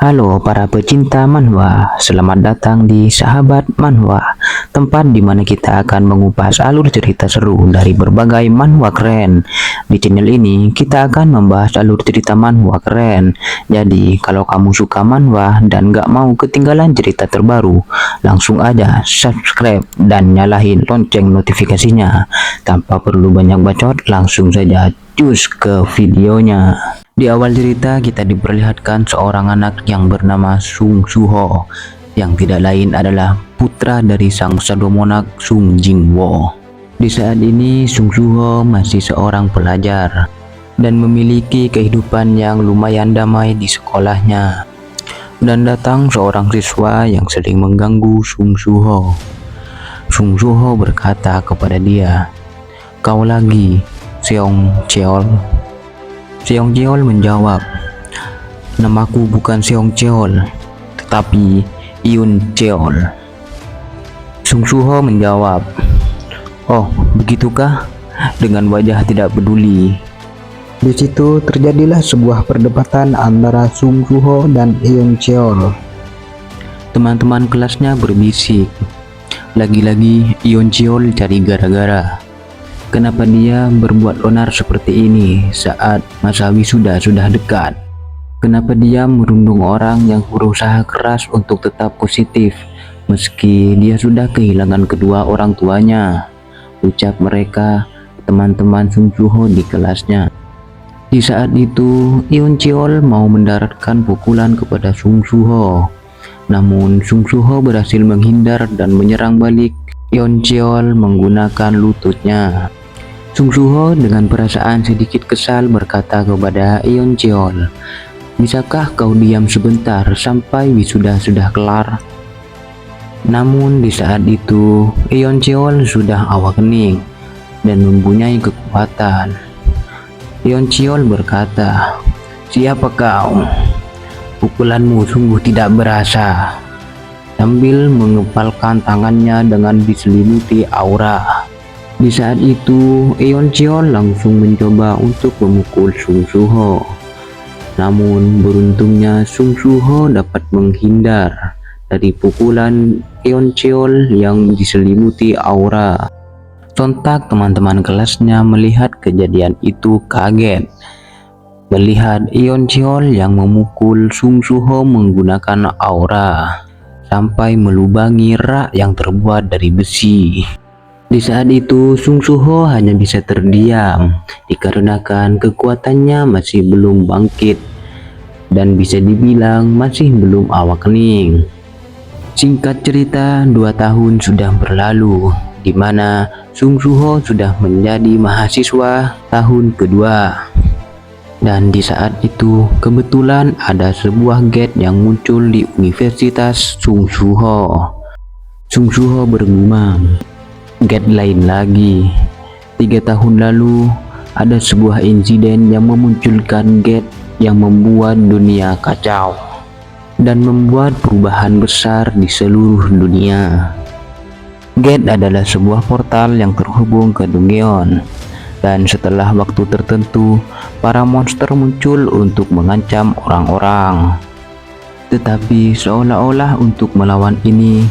Halo para pecinta manhwa, selamat datang di Sahabat Manhwa, tempat di mana kita akan mengupas alur cerita seru dari berbagai manhwa keren. Di channel ini kita akan membahas alur cerita manhwa keren. Jadi kalau kamu suka manhwa dan gak mau ketinggalan cerita terbaru, langsung aja subscribe dan nyalain lonceng notifikasinya. Tanpa perlu banyak bacot, langsung saja cus ke videonya. Di awal cerita kita diperlihatkan seorang anak yang bernama Sung Suho, yang tidak lain adalah putra dari sang shadow monarch Sung Jingwo. Di saat ini Sung Suho masih seorang pelajar dan memiliki kehidupan yang lumayan damai di sekolahnya. Dan datang seorang siswa yang sering mengganggu Sung Suho. Sung Suho berkata kepada dia, "Kau lagi, Seong Cheol?" Seong Cheol menjawab, "Namaku bukan Seong Cheol, tetapi Iun Cheol." Sung Suho menjawab, "Oh, begitukah?" dengan wajah tidak peduli. Di situ terjadilah sebuah perdebatan antara Sung Suho dan Iun Cheol. Teman-teman kelasnya berbisik, lagi-lagi Iun Cheol cari gara-gara. Kenapa dia berbuat onar seperti ini saat masa wisuda sudah dekat? Kenapa dia merundung orang yang berusaha keras untuk tetap positif meski dia sudah kehilangan kedua orang tuanya? Ucap mereka teman-teman Sung Suho di kelasnya. Di saat itu Iun Cheol mau mendaratkan pukulan kepada Sung Suho. Namun Sung Suho berhasil menghindar dan menyerang balik Iun Cheol menggunakan lututnya. Sung Suho dengan perasaan sedikit kesal berkata kepada Iun Cheol, "Bisakah kau diam sebentar sampai wisuda sudah kelar?" Namun di saat itu Iun Cheol sudah awakening dan mempunyai kekuatan. Iun Cheol berkata, "Siapa kau? Pukulanmu sungguh tidak berasa," sambil mengepalkan tangannya dengan diselimuti aura. Di saat itu, Iun Cheol langsung mencoba untuk memukul Sung Suho. Namun beruntungnya Sung Suho dapat menghindar dari pukulan Iun Cheol yang diselimuti aura. Sontak teman-teman kelasnya melihat kejadian itu kaget. Melihat Iun Cheol yang memukul Sung Suho menggunakan aura sampai melubangi rak yang terbuat dari besi. Di saat itu Sung Suho hanya bisa terdiam dikarenakan kekuatannya masih belum bangkit dan bisa dibilang masih belum awakening. Singkat cerita, 2 tahun sudah berlalu di mana Sung Suho sudah menjadi mahasiswa tahun kedua. Dan di saat itu kebetulan ada sebuah gate yang muncul di Universitas Sung Suho. Sung Suho bergumam, "Gate lain lagi. 3 tahun lalu ada sebuah insiden yang memunculkan gate yang membuat dunia kacau dan membuat perubahan besar di seluruh dunia. Gate adalah sebuah portal yang terhubung ke Donggyeon, dan setelah waktu tertentu para monster muncul untuk mengancam orang-orang. Tetapi seolah-olah untuk melawan ini,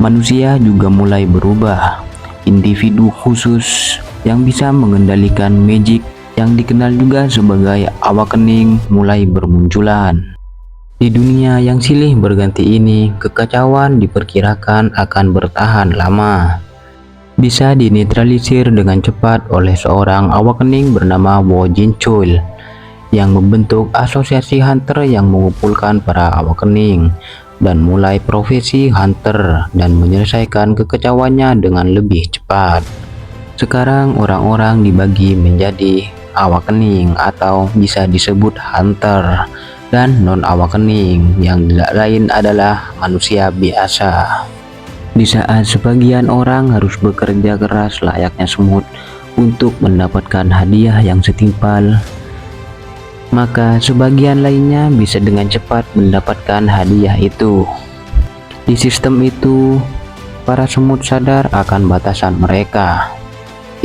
manusia juga mulai berubah. Individu khusus yang bisa mengendalikan magic yang dikenal juga sebagai awakening mulai bermunculan. Di dunia yang silih berganti ini, kekacauan diperkirakan akan bertahan lama. Bisa dinetralisir dengan cepat oleh seorang awakening bernama Wo Jin Chul yang membentuk asosiasi hunter yang mengumpulkan para awakening dan mulai profesi hunter dan menyelesaikan kekacauannya dengan lebih cepat. Sekarang orang-orang dibagi menjadi awakening atau bisa disebut hunter dan non-awakening yang tidak lain adalah manusia biasa. Di saat sebagian orang harus bekerja keras layaknya semut untuk mendapatkan hadiah yang setimpal, maka sebagian lainnya bisa dengan cepat mendapatkan hadiah itu. Di sistem itu, para semut sadar akan batasan mereka.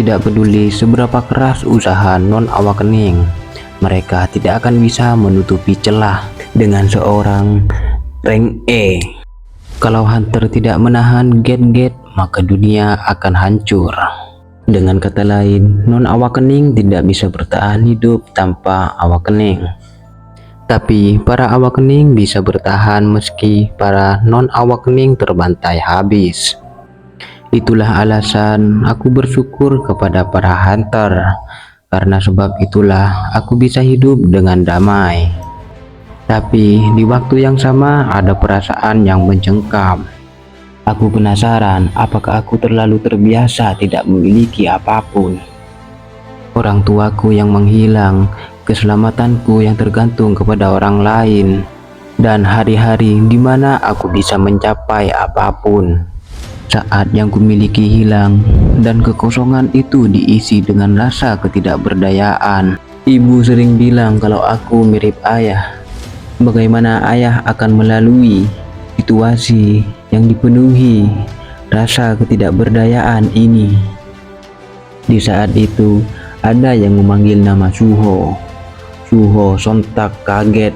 Tidak peduli seberapa keras usaha non-awakening, mereka tidak akan bisa menutupi celah dengan seorang rank E. Kalau Hunter tidak menahan Get, maka dunia akan hancur. Dengan kata lain, non-awakening tidak bisa bertahan hidup tanpa awakening. Tapi para awakening bisa bertahan meski para non-awakening terbantai habis. Itulah alasan aku bersyukur kepada para Hunter. Karena sebab itulah aku bisa hidup dengan damai. Tapi di waktu yang sama ada perasaan yang mencengkam. Aku penasaran apakah aku terlalu terbiasa tidak memiliki apapun. Orang tuaku yang menghilang, keselamatanku yang tergantung kepada orang lain, dan hari-hari di mana aku bisa mencapai apapun. Saat yang kumiliki hilang dan kekosongan itu diisi dengan rasa ketidakberdayaan. Ibu sering bilang kalau aku mirip ayah. Bagaimana ayah akan melalui situasi yang dipenuhi rasa ketidakberdayaan ini. Di saat itu ada yang memanggil nama Suho. Suho sontak kaget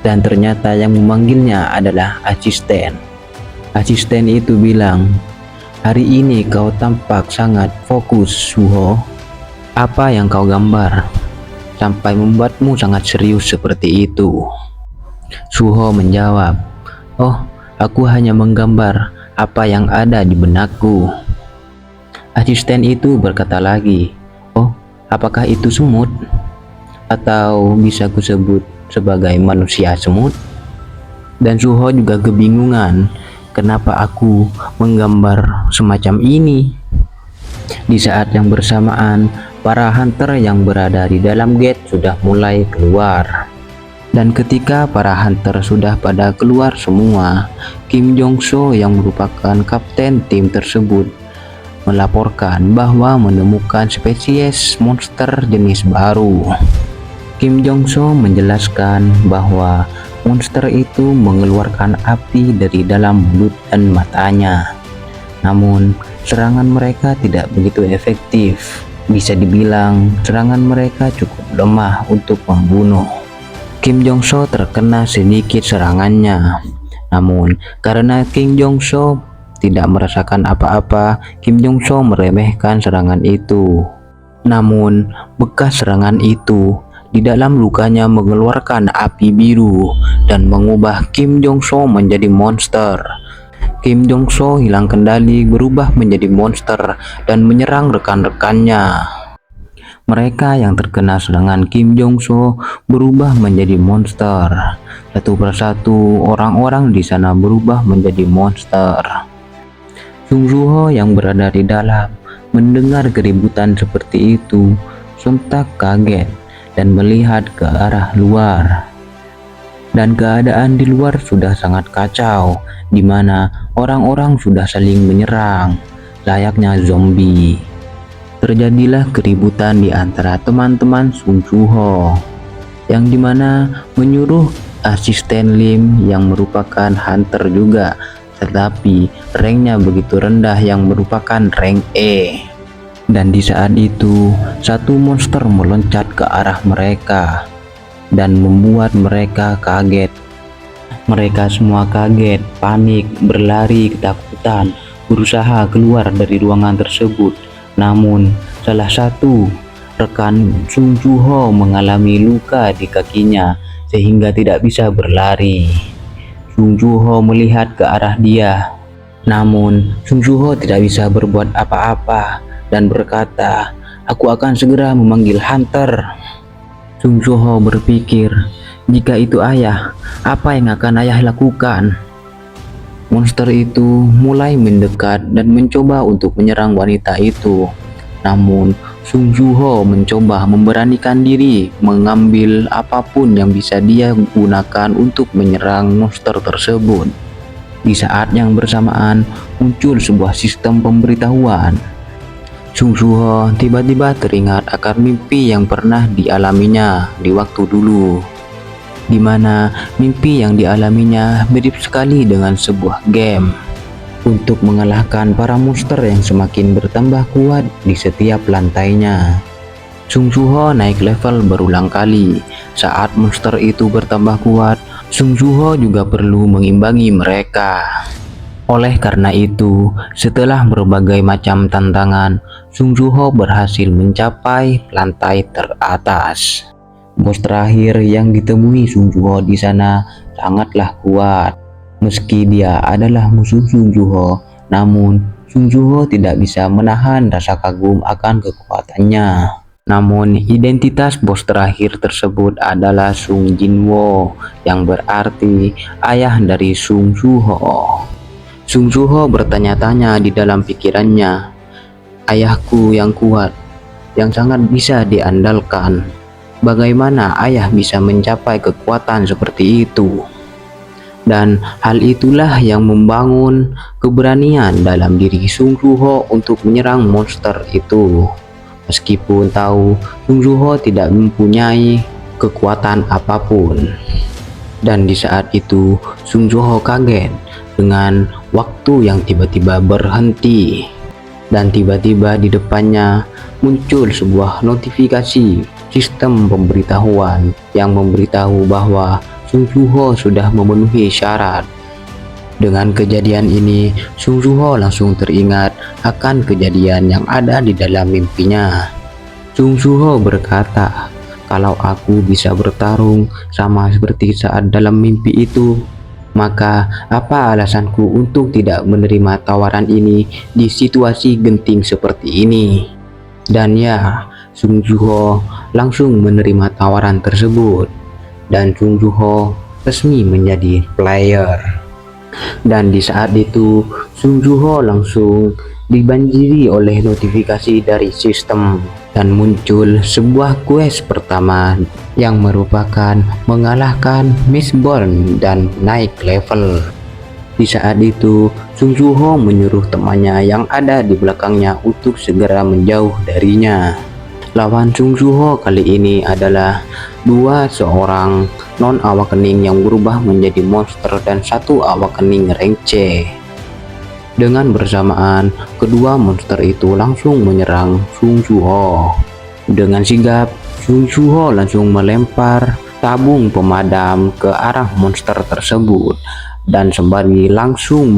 dan ternyata yang memanggilnya adalah asisten. Asisten itu bilang, "Hari ini kau tampak sangat fokus, Suho. Apa yang kau gambar sampai membuatmu sangat serius seperti itu?" Suho menjawab, "Oh, aku hanya menggambar apa yang ada di benakku." Asisten itu berkata lagi, "Oh, apakah itu semut? Atau bisa kusebut sebagai manusia semut?" Dan Suho juga kebingungan, kenapa aku menggambar semacam ini. Di saat yang bersamaan, para hunter yang berada di dalam gate sudah mulai keluar. Dan ketika para hunter sudah pada keluar semua, Kim Jong-so yang merupakan kapten tim tersebut melaporkan bahwa menemukan spesies monster jenis baru. Kim Jong-so menjelaskan bahwa monster itu mengeluarkan api dari dalam mulut dan matanya. Namun, serangan mereka tidak begitu efektif. Bisa dibilang, serangan mereka cukup lemah untuk membunuh. Kim Jong-so terkena sedikit serangannya. Namun, karena Kim Jong-so tidak merasakan apa-apa, Kim Jong-so meremehkan serangan itu. Namun, bekas serangan itu di dalam lukanya mengeluarkan api biru dan mengubah Kim Jong-so menjadi monster. Kim Jong-so hilang kendali, berubah menjadi monster dan menyerang rekan-rekannya. Mereka yang terkena serangan Kim Jong-so berubah menjadi monster. Satu persatu orang-orang di sana berubah menjadi monster. Sung Suho yang berada di dalam mendengar keributan seperti itu sontak kaget dan melihat ke arah luar. Dan keadaan di luar sudah sangat kacau, di mana orang-orang sudah saling menyerang, layaknya zombie. Terjadilah keributan di antara teman-teman Sung Suho, yang dimana menyuruh asisten Lim yang merupakan hunter juga, tetapi ranknya begitu rendah yang merupakan rank E. Dan di saat itu, satu monster meloncat ke arah mereka dan membuat mereka kaget. Mereka semua kaget, panik, berlari ketakutan, berusaha keluar dari ruangan tersebut. Namun, salah satu rekan Sung Suho mengalami luka di kakinya sehingga tidak bisa berlari. Sung Suho melihat ke arah dia. Namun, Sung Suho tidak bisa berbuat apa-apa dan berkata, "Aku akan segera memanggil hunter." Sung Suho berpikir, jika itu ayah, apa yang akan ayah lakukan? Monster itu mulai mendekat dan mencoba untuk menyerang wanita itu. Namun, Sung Suho mencoba memberanikan diri mengambil apapun yang bisa dia gunakan untuk menyerang monster tersebut. Di saat yang bersamaan, muncul sebuah sistem pemberitahuan. Sung Suho tiba-tiba teringat akan mimpi yang pernah dialaminya di waktu dulu, di mana mimpi yang dialaminya mirip sekali dengan sebuah game untuk mengalahkan para monster yang semakin bertambah kuat di setiap lantainya. Sung Suho naik level berulang kali. Saat monster itu bertambah kuat, Sung Juho juga perlu mengimbangi mereka. Oleh karena itu, setelah berbagai macam tantangan, Sung Juho berhasil mencapai lantai teratas. Bos terakhir yang ditemui Sung Juho di sana sangatlah kuat. Meski dia adalah musuh Sung Juho, namun Sung Juho tidak bisa menahan rasa kagum akan kekuatannya. Namun, identitas bos terakhir tersebut adalah Sung Jinwo, yang berarti ayah dari Sung Juho. Sung Juho bertanya-tanya di dalam pikirannya, ayahku yang kuat, yang sangat bisa diandalkan. Bagaimana ayah bisa mencapai kekuatan seperti itu? Dan hal itulah yang membangun keberanian dalam diri Sung Juho untuk menyerang monster itu. Meskipun tahu Sung Juho tidak mempunyai kekuatan apapun. Dan di saat itu Sung Juho kaget dengan waktu yang tiba-tiba berhenti. Dan tiba-tiba di depannya muncul sebuah notifikasi sistem pemberitahuan yang memberitahu bahwa Sung Juho sudah memenuhi syarat. Dengan kejadian ini, Sung Juho langsung teringat akan kejadian yang ada di dalam mimpinya. Sung Juho berkata, kalau aku bisa bertarung sama seperti saat dalam mimpi itu, maka apa alasanku untuk tidak menerima tawaran ini di situasi genting seperti ini? Dan ya, Sung Juho langsung menerima tawaran tersebut. Dan Sung Juho resmi menjadi player. Dan di saat itu Sung Juho langsung dibanjiri oleh notifikasi dari sistem dan muncul sebuah quest pertama yang merupakan mengalahkan Mistborn dan naik level. Di saat itu Sung Juho menyuruh temannya yang ada di belakangnya untuk segera menjauh darinya. Lawan Sung Juho kali ini adalah seorang non-awakening yang berubah menjadi monster dan satu awakening rank C. Dengan bersamaan, kedua monster itu langsung menyerang Sung Juho. Dengan sigap, Sung Juho langsung melempar tabung pemadam ke arah monster tersebut dan sembari langsung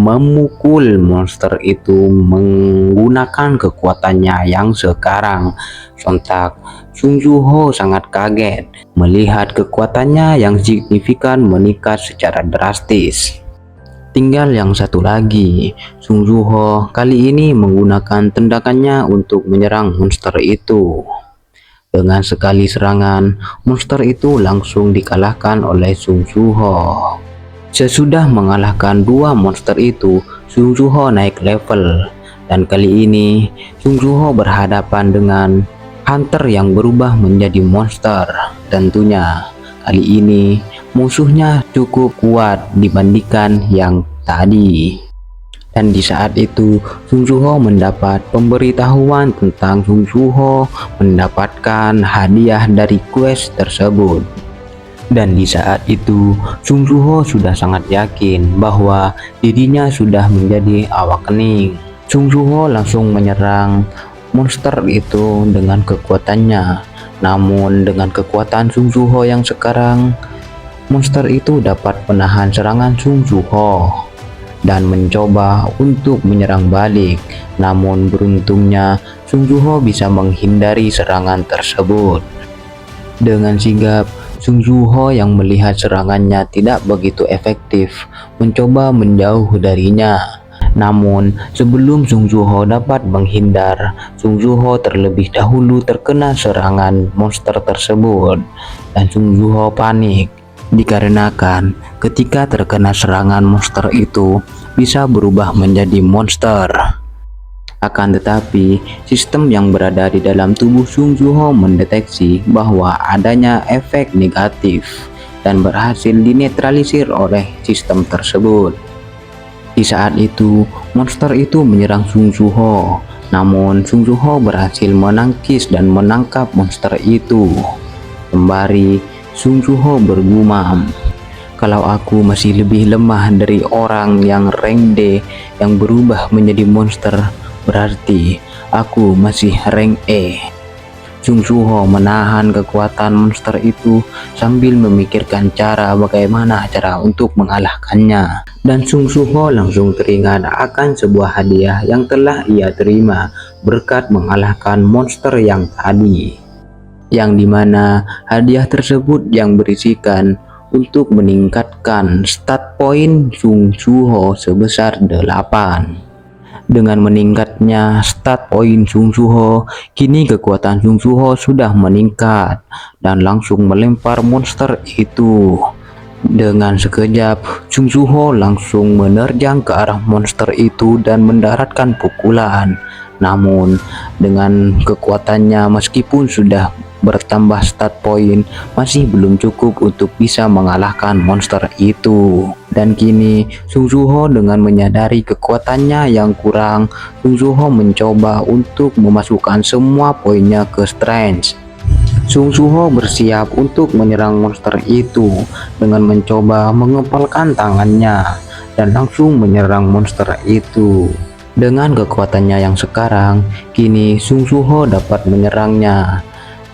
memukul monster itu menggunakan kekuatannya yang sekarang. Sontak, Sung Juho sangat kaget melihat kekuatannya yang signifikan meningkat secara drastis. Tinggal yang satu lagi, Sung Juho kali ini menggunakan tendakannya untuk menyerang monster itu. Dengan sekali serangan, monster itu langsung dikalahkan oleh Sung Juho. Sesudah mengalahkan dua monster itu, Sung Juho naik level. Dan kali ini, Sung Juho berhadapan dengan hunter yang berubah menjadi monster. Tentunya, kali ini musuhnya cukup kuat dibandingkan yang tadi. Dan di saat itu, Sung Juho mendapat pemberitahuan tentang Sung Juho mendapatkan hadiah dari quest tersebut. Dan di saat itu, Sung Juho sudah sangat yakin bahwa dirinya sudah menjadi awakening. Sung Juho langsung menyerang monster itu dengan kekuatannya. Namun dengan kekuatan Sung Juho yang sekarang, monster itu dapat menahan serangan Sung Juho dan mencoba untuk menyerang balik. Namun beruntungnya Sung Juho bisa menghindari serangan tersebut. Dengan sigap, Sung Juho yang melihat serangannya tidak begitu efektif mencoba menjauh darinya. Namun sebelum Sung Juho dapat menghindar, Sung Juho terlebih dahulu terkena serangan monster tersebut dan Sung Juho panik dikarenakan ketika terkena serangan monster itu bisa berubah menjadi monster. Akan tetapi, sistem yang berada di dalam tubuh Sung Juho mendeteksi bahwa adanya efek negatif dan berhasil dinetralisir oleh sistem tersebut. Di saat itu, monster itu menyerang Sung Juho. Namun, Sung Juho berhasil menangkis dan menangkap monster itu. Sembari Sung Juho bergumam, kalau aku masih lebih lemah dari orang yang rank D yang berubah menjadi monster, berarti aku masih rank E. Sung Soo-ho menahan kekuatan monster itu sambil memikirkan bagaimana cara untuk mengalahkannya. Dan Sung Soo-ho langsung teringat akan sebuah hadiah yang telah ia terima berkat mengalahkan monster yang tadi. Yang dimana hadiah tersebut yang berisikan untuk meningkatkan stat point Sung Soo-ho sebesar 8. Dengan meningkatnya stat point Sung Soo-ho, kini kekuatan Sung Soo-ho sudah meningkat dan langsung melempar monster itu. Dengan sekejap, Sung Soo-ho langsung menerjang ke arah monster itu dan mendaratkan pukulan. Namun, dengan kekuatannya meskipun sudah bertambah stat point, masih belum cukup untuk bisa mengalahkan monster itu. Dan kini Sung Soo-ho dengan menyadari kekuatannya yang kurang, Sung Soo-ho mencoba untuk memasukkan semua poinnya ke strength. Sung Soo-ho bersiap untuk menyerang monster itu dengan mencoba mengepalkan tangannya dan langsung menyerang monster itu. Dengan kekuatannya yang sekarang, kini Sung Soo-ho dapat menyerangnya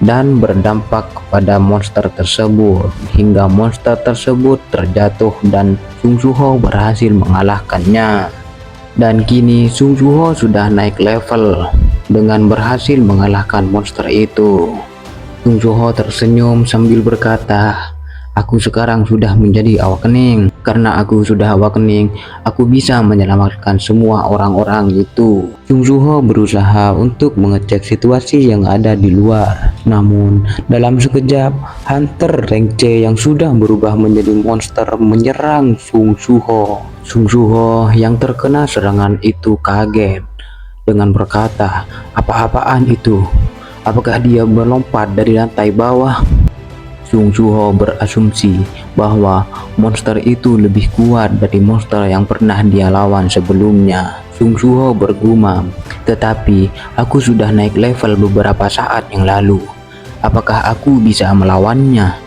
dan berdampak kepada monster tersebut hingga monster tersebut terjatuh dan Sung Soo-ho berhasil mengalahkannya. Dan kini Sung Soo-ho sudah naik level dengan berhasil mengalahkan monster itu. Sung Soo-ho tersenyum sambil berkata, "Aku sekarang sudah menjadi awakening. Karena aku sudah awakening, aku bisa menyelamatkan semua orang-orang itu." Sung Soo-ho berusaha untuk mengecek situasi yang ada di luar. Namun, dalam sekejap, Hunter rank C yang sudah berubah menjadi monster menyerang Sung Soo-ho. Sung Soo-ho yang terkena serangan itu kaget dengan berkata, "Apa-apaan itu? Apakah dia melompat dari lantai bawah?" Sung Soo-ho berasumsi bahwa monster itu lebih kuat dari monster yang pernah dia lawan sebelumnya. Sung Soo-ho bergumam, "Tetapi aku sudah naik level beberapa saat yang lalu. Apakah aku bisa melawannya?"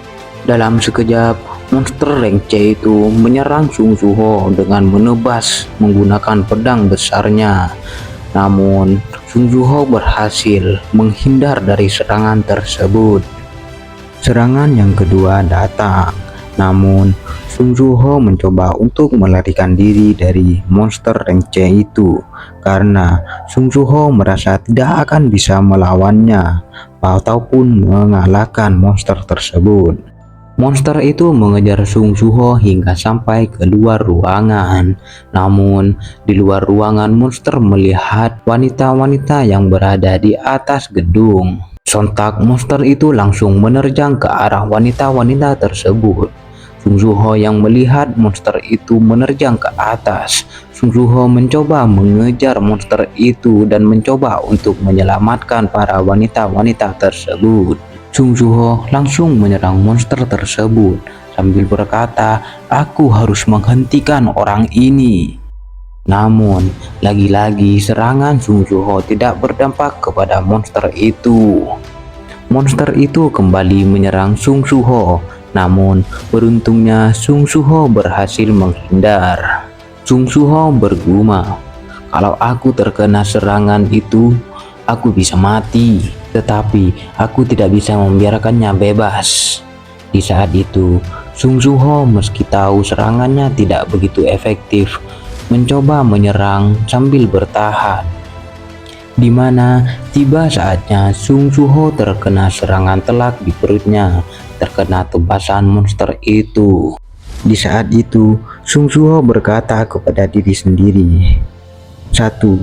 Dalam sekejap, monster rank C itu menyerang Sung Soo-ho dengan menebas menggunakan pedang besarnya. Namun, Sung Soo-ho berhasil menghindar dari serangan tersebut. Serangan yang kedua datang, namun Sung Soo-ho mencoba untuk melarikan diri dari monster rank C itu karena Sung Soo-ho merasa tidak akan bisa melawannya ataupun mengalahkan monster tersebut. Monster itu mengejar Sung Soo-ho hingga sampai ke luar ruangan. Namun, di luar ruangan monster melihat wanita-wanita yang berada di atas gedung. Sontak monster itu langsung menerjang ke arah wanita-wanita tersebut. Sung Soo-ho yang melihat monster itu menerjang ke atas. Sung Soo-ho mencoba mengejar monster itu dan mencoba untuk menyelamatkan para wanita-wanita tersebut. Sung Soo-ho langsung menyerang monster tersebut sambil berkata, "Aku harus menghentikan orang ini." Namun, lagi-lagi serangan Sung Soo-ho tidak berdampak kepada monster itu. Monster itu kembali menyerang Sung Soo-ho, namun beruntungnya Sung Soo-ho berhasil menghindar. Sung Soo-ho bergumam, "Kalau aku terkena serangan itu, aku bisa mati, tetapi aku tidak bisa membiarkannya bebas." Di saat itu, Sung Soo-ho meski tahu serangannya tidak begitu efektif, mencoba menyerang sambil bertahan. Di mana tiba saatnya Sung Soo-ho terkena serangan telak di perutnya, terkena tebasan monster itu. Di saat itu, Sung Soo-ho berkata kepada diri sendiri, "1.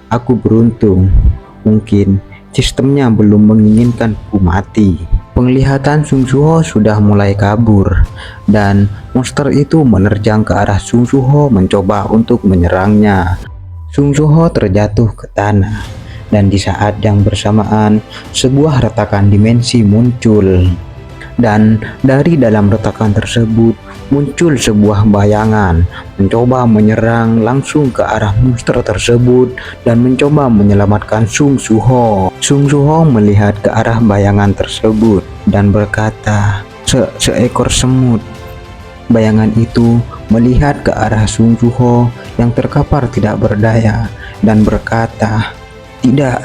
Aku beruntung. Mungkin sistemnya belum menginginkanku mati." Penglihatan Sung Soo-ho sudah mulai kabur dan monster itu menerjang ke arah Sung Soo-ho mencoba untuk menyerangnya. Sung Soo-ho terjatuh ke tanah dan di saat yang bersamaan sebuah retakan dimensi muncul. Dan dari dalam retakan tersebut muncul sebuah bayangan mencoba menyerang langsung ke arah monster tersebut dan mencoba menyelamatkan Sung Soo-ho. Sung Soo-ho melihat ke arah bayangan tersebut dan berkata, Seekor semut." Bayangan itu melihat ke arah Sung Soo-ho yang terkapar tidak berdaya dan berkata, "Tidak,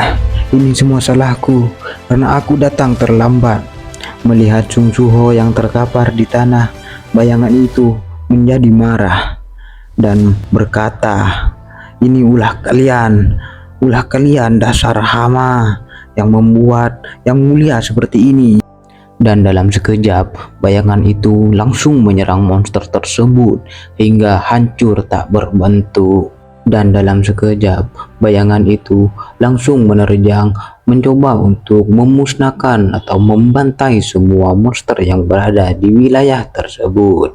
ini semua salahku. karena aku datang terlambat. Melihat Sung Suho yang terkapar di tanah, bayangan itu menjadi marah dan berkata, "Ini ulah kalian dasar hama yang membuat yang mulia seperti ini." Dan dalam sekejap, bayangan itu langsung menyerang monster tersebut hingga hancur tak berbentuk. Dan dalam sekejap, bayangan itu langsung menerjang mencoba untuk memusnahkan atau membantai semua monster yang berada di wilayah tersebut.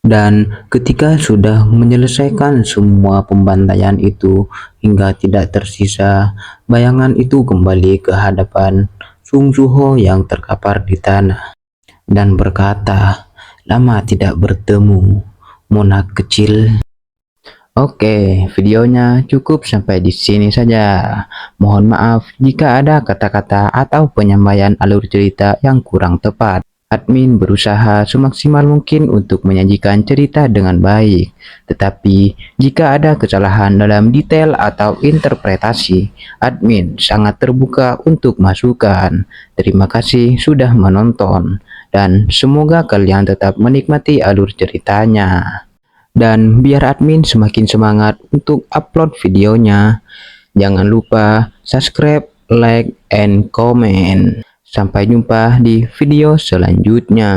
Dan ketika sudah menyelesaikan semua pembantaian itu hingga tidak tersisa, bayangan itu kembali ke hadapan Sung Suho yang terkapar di tanah dan berkata, "Lama tidak bertemu, monak kecil." Oke, videonya cukup sampai di sini saja. Mohon maaf jika ada kata-kata atau penyampaian alur cerita yang kurang tepat. Admin berusaha semaksimal mungkin untuk menyajikan cerita dengan baik. Tetapi, jika ada kesalahan dalam detail atau interpretasi, admin sangat terbuka untuk masukan. Terima kasih sudah menonton, dan semoga kalian tetap menikmati alur ceritanya. Dan biar admin semakin semangat untuk upload videonya, jangan lupa subscribe, like, and comment. Sampai jumpa di video selanjutnya.